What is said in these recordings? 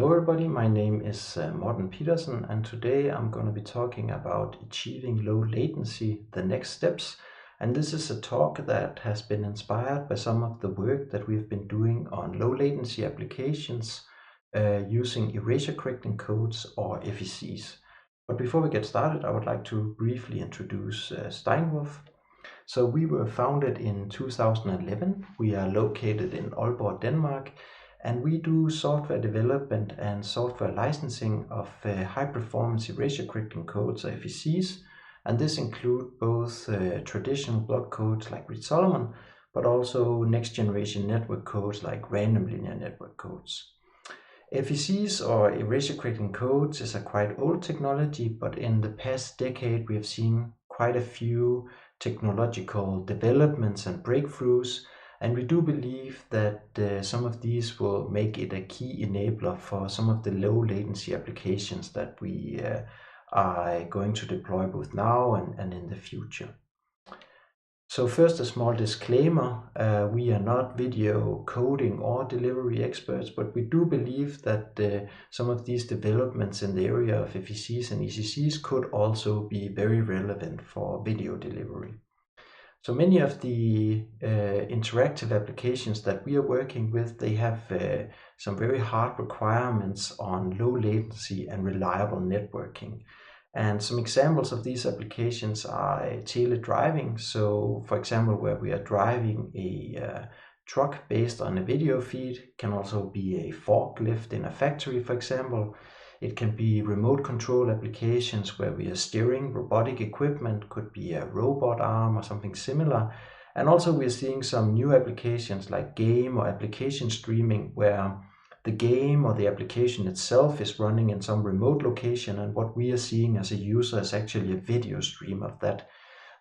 Hello everybody, my name is Pedersen, and today I'm going to be talking about achieving low latency, the next steps. And this is a talk that has been inspired by some of the work that we've been doing on low latency applications using erasure correcting codes or FECs. But before we get started, I would like to briefly introduce Steinwurf. So we were founded in 2011. We are located in Aalborg, Denmark, and we do software development and software licensing of high-performance erasure correcting codes, or FECs, and this includes both traditional block codes like Reed-Solomon, but also next-generation network codes like random linear network codes. FECs, or erasure correcting codes, is a quite old technology, but in the past decade we have seen quite a few technological developments and breakthroughs, and we do believe that some of these will make it a key enabler for some of the low latency applications that we are going to deploy both now and in the future. So first, a small disclaimer, we are not video coding or delivery experts, but we do believe that some of these developments in the area of FECs and ECCs could also be very relevant for video delivery. So many of the interactive applications that we are working with, they have some very hard requirements on low latency and reliable networking. And some examples of these applications are tele-driving. So for example, where we are driving a truck based on a video feed, can also be a forklift in a factory, for example. It can be remote control applications where we are steering robotic equipment, could be a robot arm or something similar. And also we're seeing some new applications like game or application streaming, where the game or the application itself is running in some remote location, and what we are seeing as a user is actually a video stream of that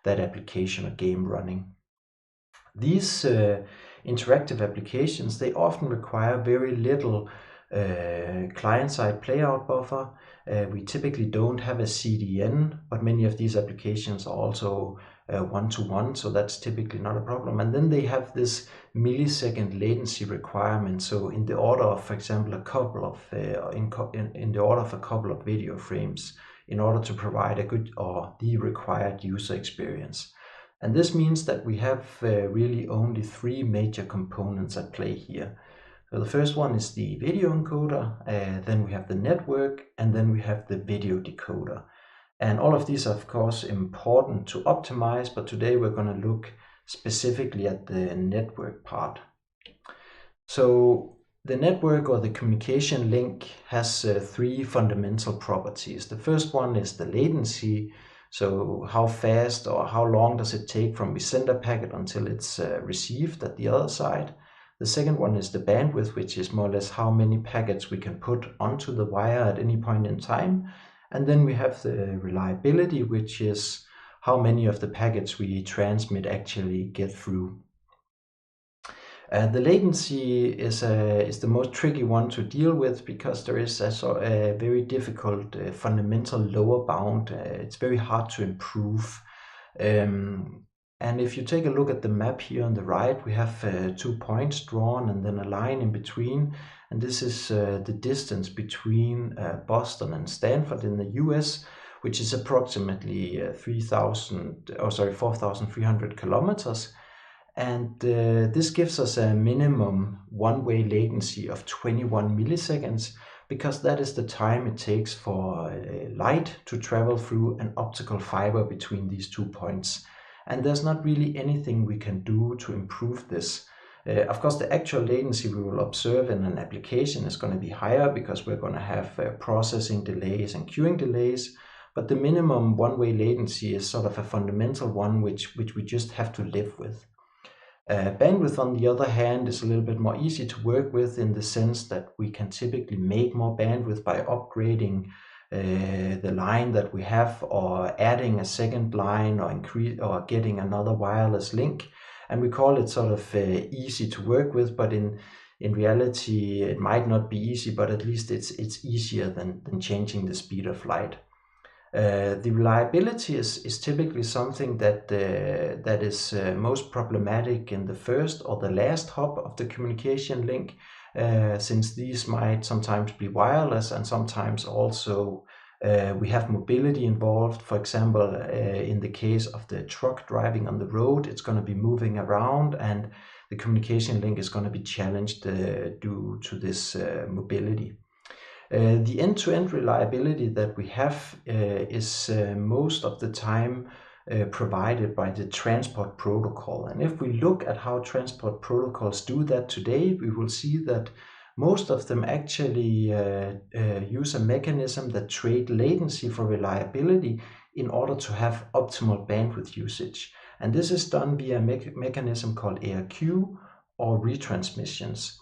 application or game running. These interactive applications, they often require very little client-side playout buffer. We typically don't have a CDN, but many of these applications are also one-to-one, so that's typically not a problem. And then they have this millisecond latency requirement, so in the order of, for example, a couple of in the order of a couple of video frames, in order to provide a good or the required user experience. And this means that we have really only three major components at play here. So the first one is the video encoder, then we have the network, and then we have the video decoder. And all of these are of course important to optimize, but today we're going to look specifically at the network part. So the network, or the communication link, has three fundamental properties. The first one is the latency. So how fast or how long does it take from we send a packet until it's received at the other side. The second one is the bandwidth, which is more or less how many packets we can put onto the wire at any point in time. And then we have the reliability, which is how many of the packets we transmit actually get through. The latency is the most tricky one to deal with, because there is a very difficult fundamental lower bound. It's very hard to improve. And if you take a look at the map here on the right, we have 2 points drawn and then a line in between. And this is the distance between Boston and Stanford in the US, which is approximately 4,300 kilometers. And this gives us a minimum one-way latency of 21 milliseconds, because that is the time it takes for light to travel through an optical fiber between these 2 points. And there's not really anything we can do to improve this. Of course, the actual latency we will observe in an application is going to be higher, because we're going to have processing delays and queuing delays. But the minimum one-way latency is sort of a fundamental one which we just have to live with. Bandwidth, on the other hand, is a little bit more easy to work with, in the sense that we can typically make more bandwidth by upgrading the line that we have, or adding a second line, or getting another wireless link. And we call it sort of easy to work with, but in reality it might not be easy, but at least it's easier than changing the speed of light. The reliability is typically something that is most problematic in the first or the last hop of the communication link, since these might sometimes be wireless and sometimes also we have mobility involved. For example, in the case of the truck driving on the road, it's going to be moving around and the communication link is going to be challenged due to this mobility. The end-to-end reliability that we have is most of the time provided by the transport protocol. And if we look at how transport protocols do that today, we will see that most of them actually use a mechanism that trade latency for reliability in order to have optimal bandwidth usage. And this is done via a mechanism called ARQ or retransmissions.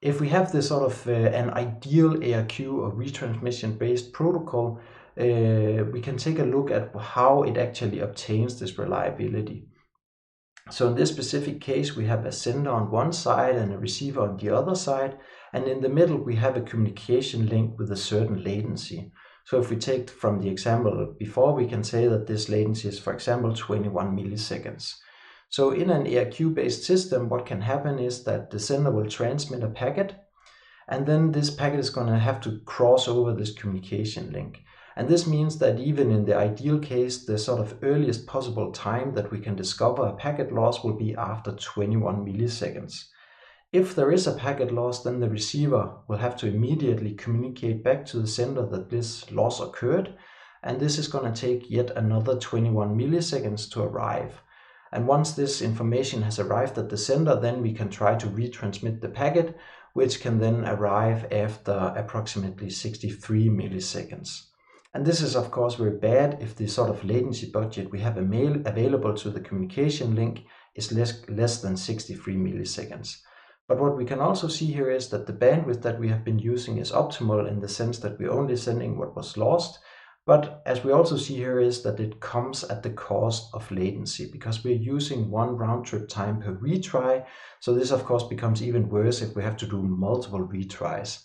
If we have this sort of an ideal ARQ or retransmission based protocol, we can take a look at how it actually obtains this reliability. So in this specific case, we have a sender on one side and a receiver on the other side, and in the middle we have a communication link with a certain latency. So if we take from the example before, we can say that this latency is, for example, 21 milliseconds. So in an ARQ-based system, what can happen is that the sender will transmit a packet, and then this packet is going to have to cross over this communication link. And this means that even in the ideal case, the sort of earliest possible time that we can discover a packet loss will be after 21 milliseconds. If there is a packet loss, then the receiver will have to immediately communicate back to the sender that this loss occurred, and this is going to take yet another 21 milliseconds to arrive. And once this information has arrived at the sender, then we can try to retransmit the packet, which can then arrive after approximately 63 milliseconds. And this is of course very bad if the sort of latency budget we have available to the communication link is less than 63 milliseconds. But what we can also see here is that the bandwidth that we have been using is optimal in the sense that we're only sending what was lost. But as we also see here is that it comes at the cost of latency, because we're using one round trip time per retry. So this of course becomes even worse if we have to do multiple retries.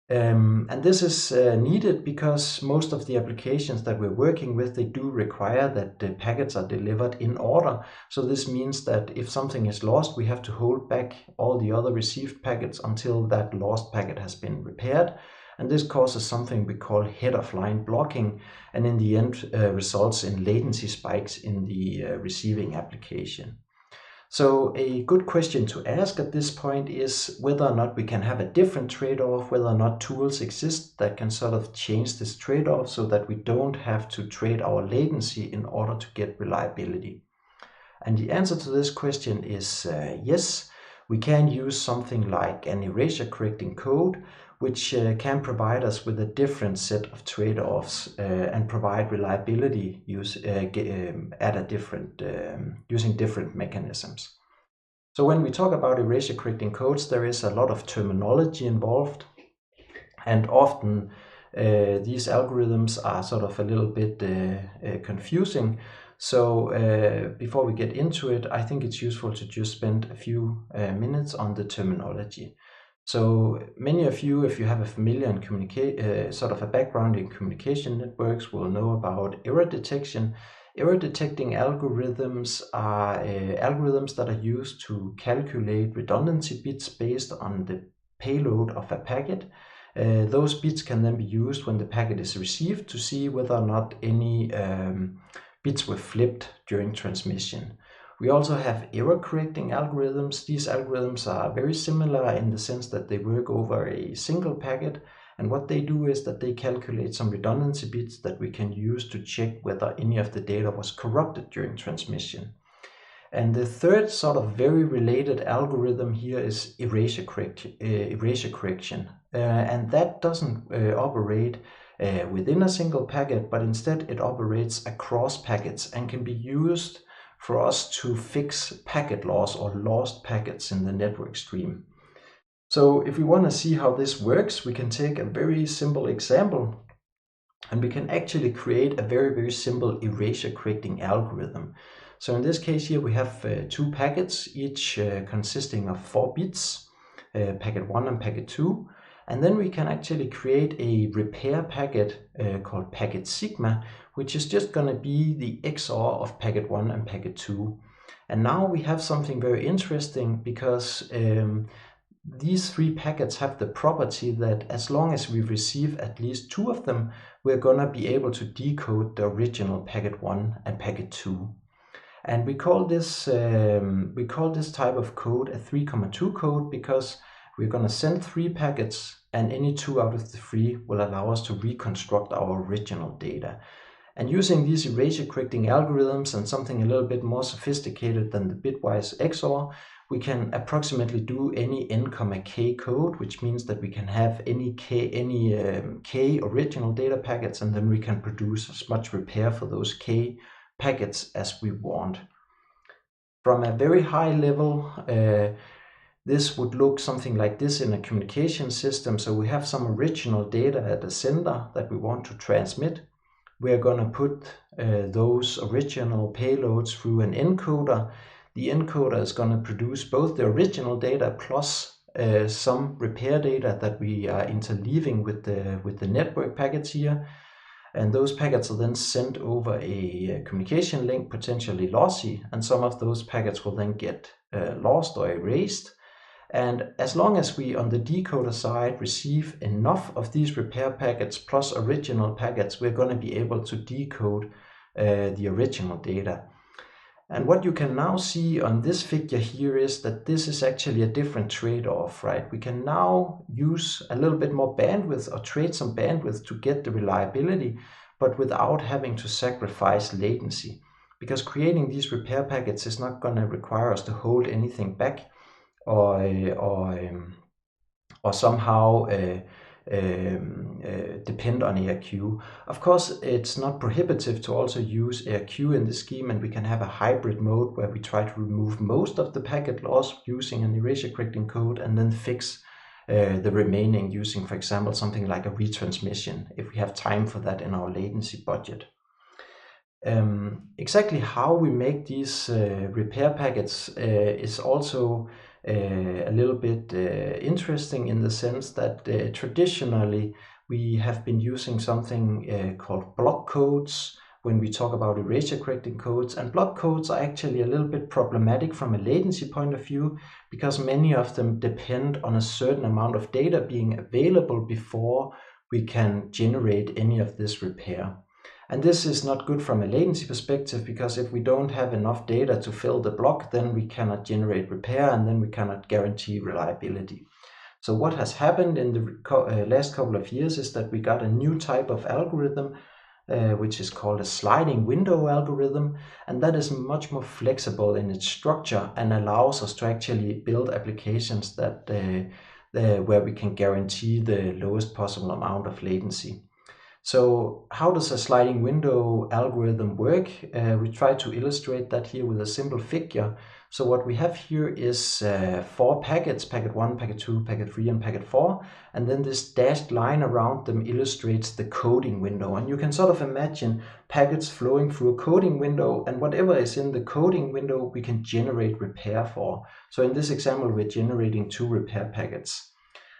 And this is needed because most of the applications that we're working with, they do require that the packets are delivered in order. So this means that if something is lost, we have to hold back all the other received packets until that lost packet has been repaired. And this causes something we call head-of-line blocking, and in the end results in latency spikes in the receiving application. So a good question to ask at this point is whether or not we can have a different trade-off, whether or not tools exist that can sort of change this trade-off so that we don't have to trade our latency in order to get reliability. And the answer to this question is yes. We can use something like an erasure correcting code, which can provide us with a different set of trade-offs and provide reliability at a different using different mechanisms. So when we talk about erasure correcting codes, there is a lot of terminology involved, and often these algorithms are sort of a little bit confusing. So before we get into it, I think it's useful to just spend a few minutes on the terminology. So many of you, if you have a familiar and sort of a background in communication networks, will know about error detection. Error detecting algorithms are algorithms that are used to calculate redundancy bits based on the payload of a packet. Those bits can then be used when the packet is received to see whether or not any bits were flipped during transmission. We also have error correcting algorithms. These algorithms are very similar in the sense that they work over a single packet, and what they do is that they calculate some redundancy bits that we can use to check whether any of the data was corrupted during transmission. And the third sort of very related algorithm here is erasure correction. And that doesn't operate within a single packet, but instead it operates across packets and can be used for us to fix packet loss or lost packets in the network stream. So if we want to see how this works, we can take a very simple example, and we can actually create a very simple erasure correcting algorithm. So in this case here we have two packets, each consisting of 4 bits, packet 1 and packet 2. And then we can actually create a repair packet called packet sigma, which is just going to be the XOR of packet 1 and packet 2. And now we have something very interesting, because these three packets have the property that as long as we receive at least two of them, we're going to be able to decode the original packet 1 and packet 2. And we call this type of code a 3,2 code, because we're going to send three packets, and any two out of the three will allow us to reconstruct our original data. And using these erasure correcting algorithms and something a little bit more sophisticated than the bitwise XOR, we can approximately do any n, k code, which means that we can have any k original data packets, and then we can produce as much repair for those k packets as we want. From a very high level, this would look something like this in a communication system. So we have some original data at the sender that we want to transmit. We are going to put those original payloads through an encoder. The encoder is going to produce both the original data plus some repair data that we are interleaving with the network packets here. And those packets are then sent over a communication link, potentially lossy, and some of those packets will then get lost or erased. And as long as we on the decoder side receive enough of these repair packets plus original packets, we're going to be able to decode the original data. And what you can now see on this figure here is that this is actually a different trade-off, right? We can now use a little bit more bandwidth, or trade some bandwidth, to get the reliability, but without having to sacrifice latency. Because creating these repair packets is not going to require us to hold anything back or somehow depend on ARQ. Of course, it's not prohibitive to also use ARQ in the scheme, and we can have a hybrid mode where we try to remove most of the packet loss using an erasure correcting code, and then fix the remaining using, for example, something like a retransmission, if we have time for that in our latency budget. Exactly how we make these repair packets is also a little bit interesting, in the sense that traditionally we have been using something called block codes when we talk about erasure correcting codes. And block codes are actually a little bit problematic from a latency point of view, because many of them depend on a certain amount of data being available before we can generate any of this repair. And this is not good from a latency perspective, because if we don't have enough data to fill the block, then we cannot generate repair, and then we cannot guarantee reliability. So what has happened in the last couple of years is that we got a new type of algorithm, which is called a sliding window algorithm, and that is much more flexible in its structure and allows us to actually build applications that where we can guarantee the lowest possible amount of latency. So how does a sliding window algorithm work? We try to illustrate that here with a simple figure. So what we have here is 4 packets, packet 1, packet 2, packet 3, and packet 4. And then this dashed line around them illustrates the coding window. And you can sort of imagine packets flowing through a coding window, and whatever is in the coding window, we can generate repair for. So in this example, we're generating 2 repair packets.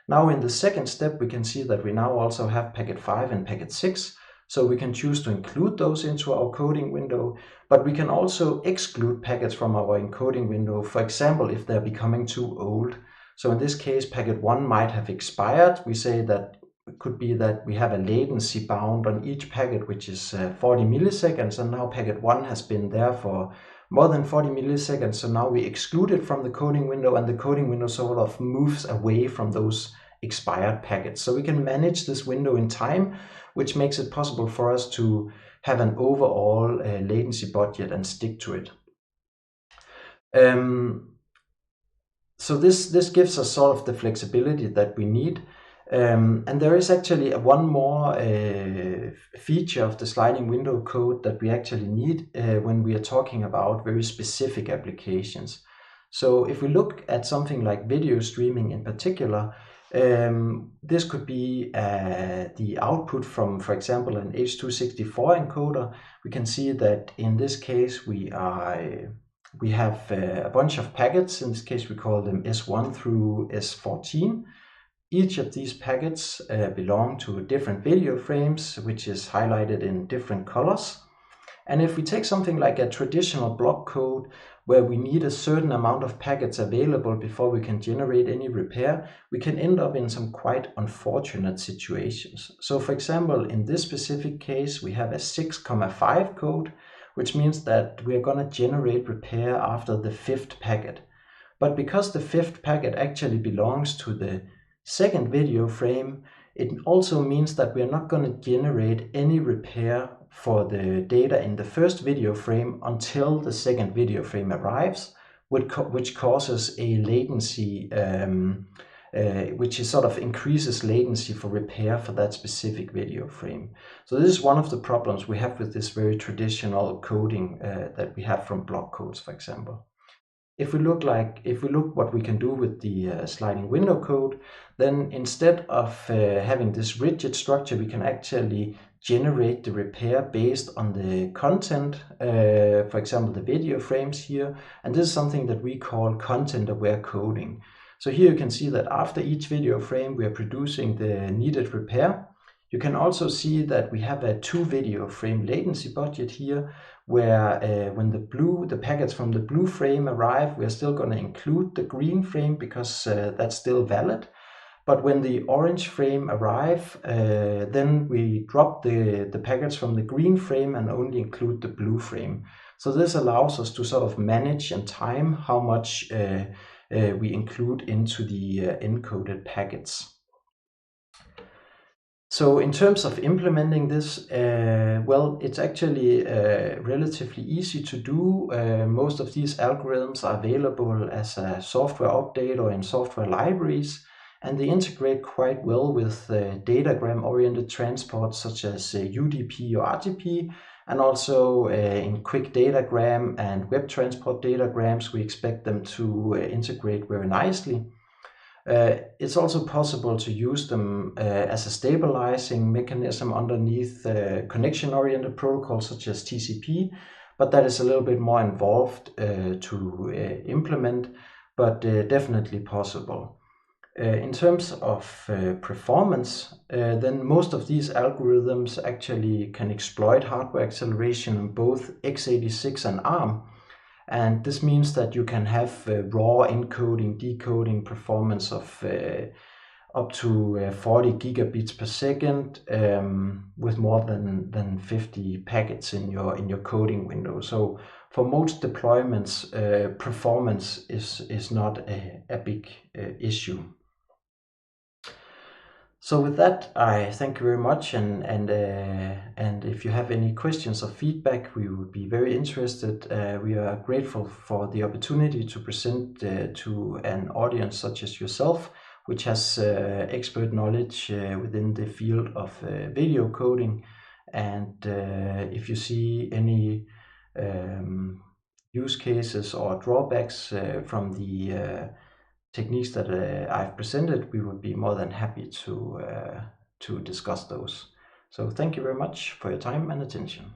Now in the second step, we can see that we now also have packet 5 and packet 6. So we can choose to include those into our coding window, but we can also exclude packets from our encoding window, for example, if they're becoming too old. So in this case, packet 1 might have expired. We say that it could be that we have a latency bound on each packet, which is 40 milliseconds, and now packet 1 has been there for more than 40 milliseconds. So now we exclude it from the coding window, and the coding window sort of moves away from those expired packets. So we can manage this window in time, which makes it possible for us to have an overall latency budget and stick to it. So this gives us sort of the flexibility that we need. And there is actually one more feature of the sliding window code that we actually need when we are talking about very specific applications. So if we look at something like video streaming in particular, this could be the output from, for example, an H.264 encoder. We can see that in this case we have a bunch of packets. In this case we call them S1 through S14. Each of these packets belong to different video frames, which is highlighted in different colors. And if we take something like a traditional block code where we need a certain amount of packets available before we can generate any repair, we can end up in some quite unfortunate situations. So for example, in this specific case, we have a 6,5 code, which means that we are going to generate repair after the 5th packet. But because the 5th packet actually belongs to the second video frame, it also means that we are not going to generate any repair for the data in the first video frame until the second video frame arrives, which causes a latency, which is sort of increases latency for repair for that specific video frame. So this is one of the problems we have with this very traditional coding that we have from block codes, for example. If we look what we can do with the sliding window code, then instead of having this rigid structure, we can actually generate the repair based on the content, for example, the video frames here. And this is something that we call content-aware coding. So here you can see that after each video frame, we are producing the needed repair. You can also see that we have a 2 video frame latency budget here, where when the packets from the blue frame arrive, we are still going to include the green frame because that's still valid. But when the orange frame arrive, then we drop the packets from the green frame and only include the blue frame. So this allows us to sort of manage and time how much we include into the encoded packets. So in terms of implementing this, well, it's actually relatively easy to do. Most of these algorithms are available as a software update or in software libraries, and they integrate quite well with datagram-oriented transport such as UDP or RTP, and also in quick datagram and web transport datagrams, we expect them to integrate very nicely. It's also possible to use them as a stabilizing mechanism underneath connection-oriented protocols such as TCP, but that is a little bit more involved to implement, but definitely possible. In terms of performance, then most of these algorithms actually can exploit hardware acceleration on both x86 and ARM. And this means that you can have raw encoding, decoding performance of up to 40 gigabits per second with more than 50 packets in your coding window. So for most deployments, performance is not a big issue. So with that, I thank you very much, and if you have any questions or feedback, we would be very interested. We are grateful for the opportunity to present to an audience such as yourself, which has expert knowledge within the field of video coding. And if you see any use cases or drawbacks from the techniques that I've presented, we would be more than happy to discuss those. So thank you very much for your time and attention.